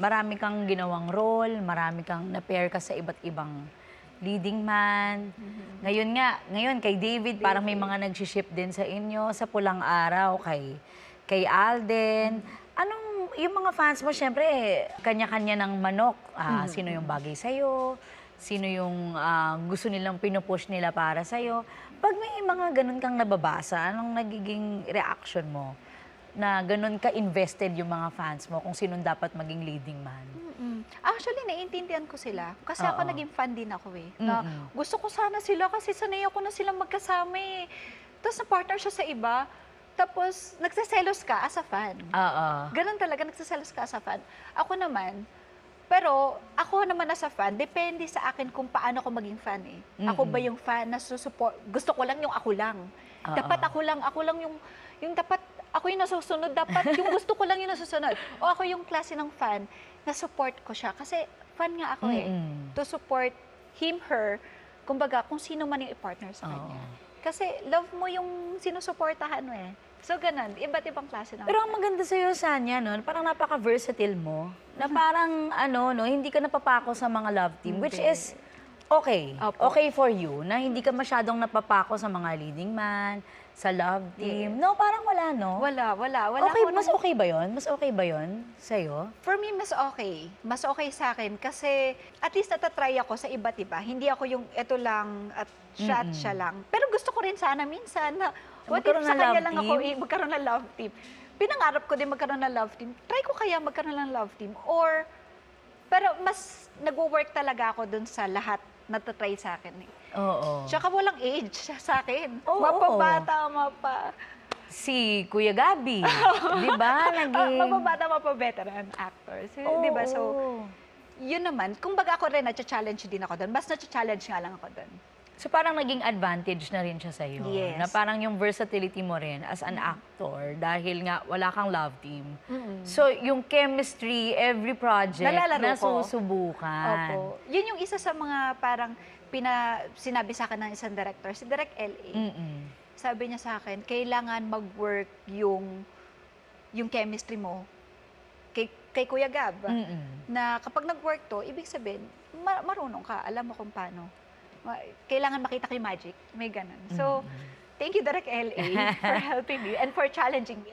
marami kang ginawang role, marami kang na-pair ka sa iba't ibang leading man. Ngayon kay David, parang may mga nag-ship din sa inyo, sa Pulang Araw, kay Alden. Anong, yung mga fans mo, syempre, kanya-kanya ng manok. Sino yung bagay sa'yo? Sino yung gusto nilang pinupush nila para sa'yo? Pag may mga ganun kang nababasa, anong nagiging reaction mo? Na ganun ka-invested yung mga fans mo kung sinong dapat maging leading man? Actually, naiintindihan ko sila. Kasi ako Oo. naging fan din ako eh. Na gusto ko sana sila kasi sanay ako na silang magkasama eh. Tapos na-partner siya sa iba. Tapos nagsaselos ka as a fan. Oo. Ganun talaga, nagsaselos ka as a fan. Ako naman, pero ako naman as a fan, depende sa akin kung paano ako maging fan eh. Ako ba yung fan na susupport? Gusto ko lang yung ako lang. Dapat ako lang yung dapat ako yung nasusunod, dapat yung gusto ko lang yung nasusunod. O ako yung klase ng fan na support ko siya. Kasi fan nga ako eh. To support him, her, kumbaga kung sino man yung i-partner sa kanya. Kasi love mo yung sinusuportahan mo eh. So ganun, iba't ibang klase ng Pero ang maganda sa'yo, Sanya, no, parang napaka-versatile mo. Na parang, hindi ka napapako sa mga love team, which is okay. Opo. Okay for you, na hindi ka masyadong napapako sa mga leading man, sa love team. No, parang wala, no? Wala Okay, ako mas nung- okay ba yun? Mas okay ba yun sa'yo? For me, mas okay. Mas okay sa akin kasi at least natatry ako sa iba't iba. Hindi ako yung ito lang at siya at siya lang. Pero gusto ko rin sana minsan na what if Magkaroon sa ng kanya love lang ako team? magkaroon ng love team. Pinangarap ko din magkaroon ng love team. Try ko kaya magkaroon ng love team. Pero mas nagwo-work talaga ako dun sa lahat na tatry sa akin eh. Oo. Tsaka walang age sa akin. Oo. Mapabata, Si Kuya Gabi, di ba? mapabata, mapa-veteran actors. Di ba? So, yun naman, kung baga ako rin, na-challenge din ako doon. Mas na-challenge nga lang ako doon. So parang naging advantage na rin siya sa'yo. Yes. Na parang yung versatility mo rin as an actor dahil nga wala kang love team. So yung chemistry, every project, Nalalaro ko. nasusubukan. Opo. Yun yung isa sa mga parang sinabi sa akin ng isang director, si Direk L.A. Sabi niya sa akin, kailangan mag-work yung chemistry mo kay Kuya Gab. Na kapag nag-work to, ibig sabihin, marunong ka, alam mo kung paano. Kailangan makita ko yung magic. May ganun. So, thank you, Direk L.A. for helping me and for challenging me.